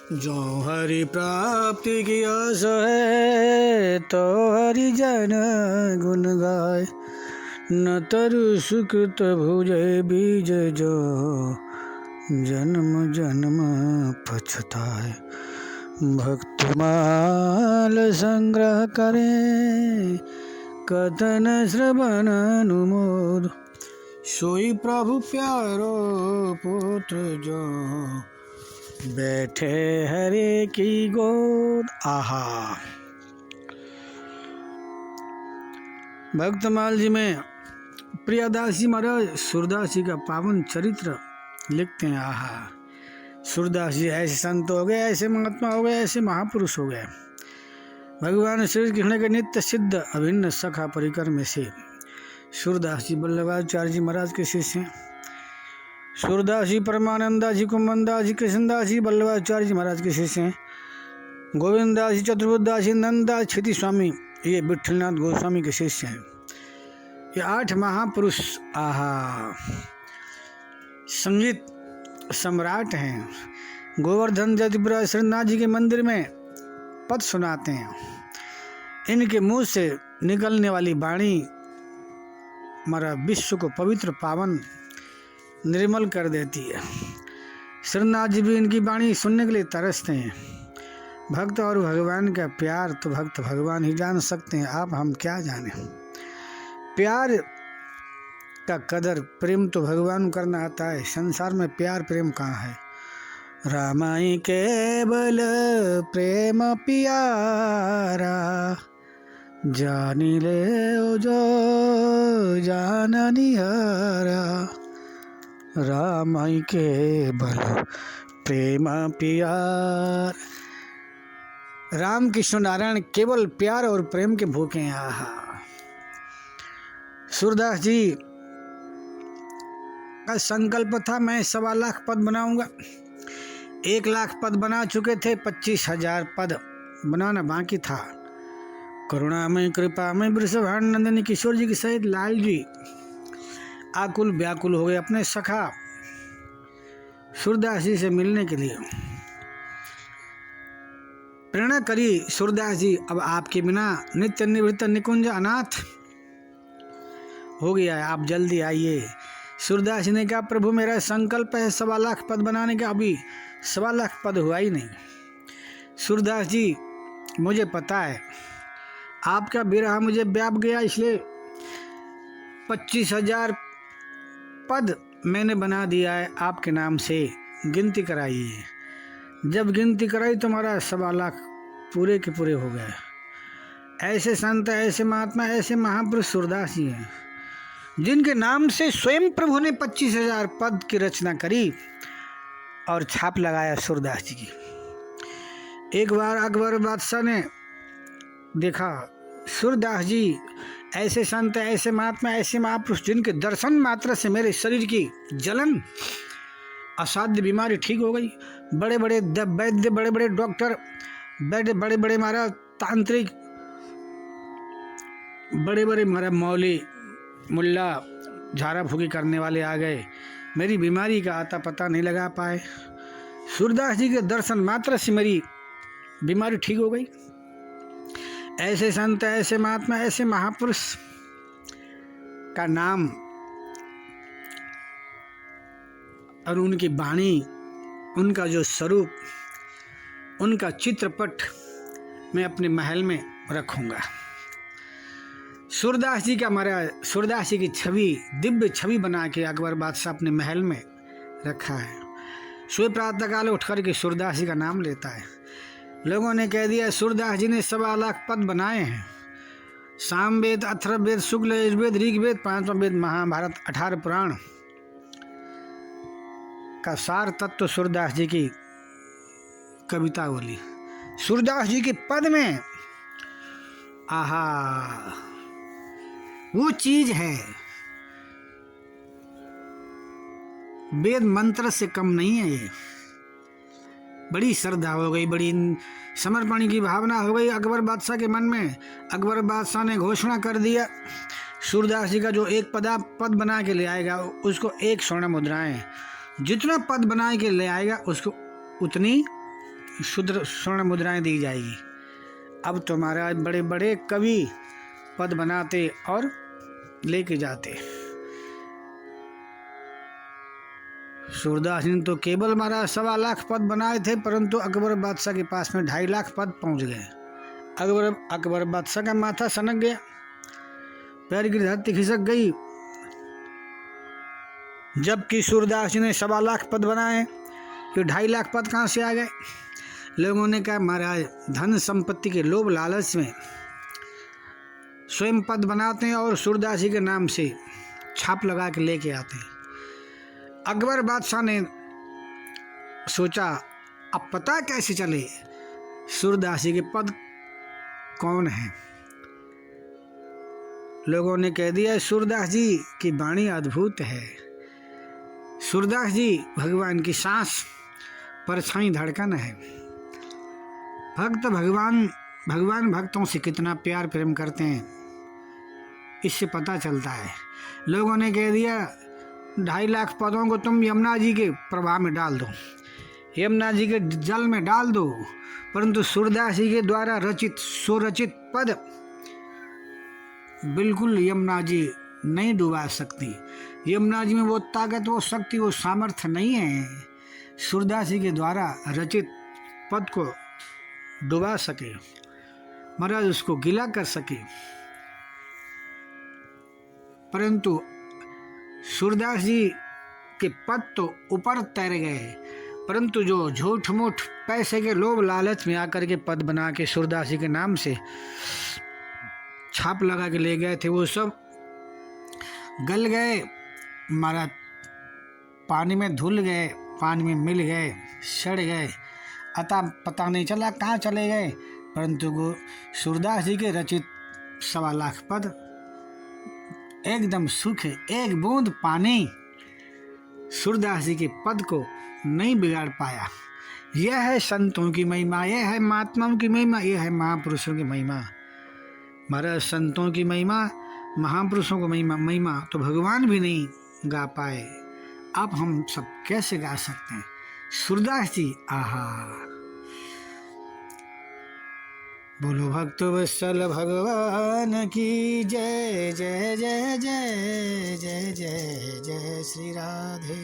जो हरि प्राप्ति की आस है तो हरि जन गुण गाय। न तरु सुकृत भुजय बीज जो जन्म जन्म पछताए। भक्तमाल संग्रह करें कथन श्रवण अनुमोद। सोई प्रभु प्यारो पुत्र जो बैठे हरे की गोद। आहा। भक्तमाल जी में प्रियदास जी महाराज सूरदास जी का पावन चरित्र लिखते हैं। आहा। सूरदास जी ऐसे संत हो गए, ऐसे महात्मा हो गए, ऐसे महापुरुष हो गए। भगवान श्री कृष्ण के नित्य सिद्ध अभिन्न सखा परिकर में से सूरदास जी वल्लभाचार्य जी महाराज के शिष्य हैं। सूरदास जी परमानंदा जी कुमंदास जी कृष्णदास जी वल्लभाचार्य जी महाराज के शिष्य हैं। गोविंदास जी चतुर्बुदास जी नंददास क्षिति स्वामी ये विठलनाथ गोस्वामी के शिष्य हैं। ये 8 महापुरुष आहा संगीत सम्राट हैं। गोवर्धन जतिपुरा श्रीनाथ जी के मंदिर में पद सुनाते हैं। इनके मुंह से निकलने वाली वाणी हमारा विश्व को पवित्र पावन निर्मल कर देती है। श्रीनाथ जी भी इनकी वाणी सुनने के लिए तरसते हैं। भक्त और भगवान का प्यार तो भक्त भगवान ही जान सकते हैं, आप हम क्या जाने। प्यार का कदर प्रेम तो भगवान करना आता है। संसार में प्यार प्रेम कहाँ है। रामाई केवल प्रेम प्यारा जानी ले जो जाननी हारा। रामाई केवल प्रेम प्यार। राम कृष्ण नारायण केवल प्यार और प्रेम के भूखे हैं। आहा। सूरदास जी का संकल्प था मैं 1.25 लाख पद बनाऊंगा। 1 लाख पद बना चुके थे, 25,000 पद बनाना बाकी था। करुणा में कृपा में वृषभानंदनी किशोर जी के सहित लाल जी आकुल व्याकुल हो गए अपने सखा सूरदास जी से मिलने के लिए। प्रेरणा करी सूरदास जी, अब आपके बिना नित्य निवृत्त निकुंज अनाथ हो गया है, आप जल्दी आइए। सूरदास जी ने कहा प्रभु मेरा संकल्प है 1.25 लाख पद बनाने का, अभी 1.25 लाख पद हुआ ही नहीं। सूरदास जी मुझे पता है आपका विरह मुझे व्याप गया, इसलिए 25,000 पद मैंने बना दिया है आपके नाम से, गिनती कराइए। जब गिनती कराई तो हमारा 1.25 लाख पूरे के पूरे हो गए। ऐसे संत, ऐसे महात्मा, ऐसे महापुरुष सूरदास जी हैं जिनके नाम से स्वयं प्रभु ने 25,000 पद की रचना करी और छाप लगाया सूरदास जी की। एक बार अकबर बादशाह ने देखा सूरदास जी ऐसे संत, ऐसे महात्मा, ऐसे महापुरुष जिनके दर्शन मात्र से मेरे शरीर की जलन असाध्य बीमारी ठीक हो गई। बड़े बड़े वैद्य, बड़े बड़े डॉक्टर, बड़े बड़े महाराज तांत्रिक, बड़े बड़े महाराज मौली मुल्ला झाड़ा फूकी करने वाले आ गए, मेरी बीमारी का आता पता नहीं लगा पाए। सूरदास जी के दर्शन मात्र से मेरी बीमारी ठीक हो गई। ऐसे संत, ऐसे महात्मा, ऐसे महापुरुष का नाम और उनकी वाणी, उनका जो स्वरूप, उनका चित्रपट मैं अपने महल में रखूँगा। सूरदास जी का महाराज, सूरदास जी की छवि, दिव्य छवि बना के अकबर बादशाह अपने महल में रखा है। सुबह प्रातःकाल उठ कर के सूरदास जी का नाम लेता है। लोगों ने कह दिया सूरदास जी ने 1.25 लाख पद बनाए हैं। सामवेद, अथर्ववेद, शुक्ल यजुर्वेद, ऋग्वेद, 5वां वेद, महाभारत, 18 पुराण का सार तत्व सूरदास जी की कविता बोली। सूरदास जी के पद में आहा वो चीज है, वेद मंत्र से कम नहीं है। ये बड़ी श्रद्धा हो गई, बड़ी समर्पण की भावना हो गई अकबर बादशाह के मन में। अकबर बादशाह ने घोषणा कर दिया सूरदास जी का जो एक पद बना के ले आएगा उसको 1 स्वर्ण मुद्राएं, जितना पद बना के ले आएगा उसको उतनी शुद्ध स्वर्ण मुद्राएं दी जाएगी। अब तो महाराज बड़े बड़े कवि पद बनाते और लेके जाते। सूरदास जी ने तो केवल महाराज 1.25 लाख पद बनाए थे, परंतु अकबर बादशाह के पास में 2.5 लाख पद पहुंच गए। अकबर बादशाह का माथा सनक गया, पैर की धरती खिसक गई। जबकि सूरदास जी ने 1.25 लाख पद बनाए, ये 2.5 लाख पद कहाँ से आ गए? लोगों ने कहा महाराज धन संपत्ति के लोभ लालच में स्वयं पद बनाते हैं और सूरदास जी के नाम से छाप लगा के लेके आते हैं। अकबर बादशाह ने सोचा अब पता कैसे चले सूरदास जी के पद कौन है। लोगों ने कह दिया सूरदास जी की वाणी अद्भुत है, सूरदास जी भगवान की सांस परछाई धड़कन है। भक्त भगवान भक्तों से कितना प्यार प्रेम करते हैं, इससे पता चलता है। लोगों ने कह दिया 2.5 लाख पदों को तुम यमुना जी के प्रवाह में डाल दो, यमुना जी के जल में डाल दो, परंतु सूरदास जी के द्वारा रचित स्वरचित पद बिल्कुल यमुना जी नहीं डुबा सकती। यमुना जी में वो ताकत, वो शक्ति, वो सामर्थ्य नहीं है सूरदास जी के द्वारा रचित पद को डुबा सके, महाराज उसको गीला कर सके। परंतु सूरदास जी के पद तो ऊपर तैर गए, परंतु जो झूठ मूठ पैसे के लोभ लालच में आकर के पद बना के सूरदास जी के नाम से छाप लगा के ले गए थे, वो सब गल गए, महाराज पानी में धुल गए, पानी में मिल गए, सड़ गए। अतः पता नहीं चला कहाँ चले गए, परंतु वो सूरदास जी के रचित 1.25 लाख पद एकदम सूखे, एक बूंद पानी सूरदास जी के पद को नहीं बिगाड़ पाया। यह है संतों की महिमा, यह है महात्माओं की महिमा, यह है महापुरुषों की महिमा। महाराज संतों की महिमा, महापुरुषों को महिमा तो भगवान भी नहीं गा पाए, अब हम सब कैसे गा सकते हैं? सूरदास जी आहा। बोलो भक्त वत्सल भगवान की जय जय जय जय जय जय जय श्री राधे।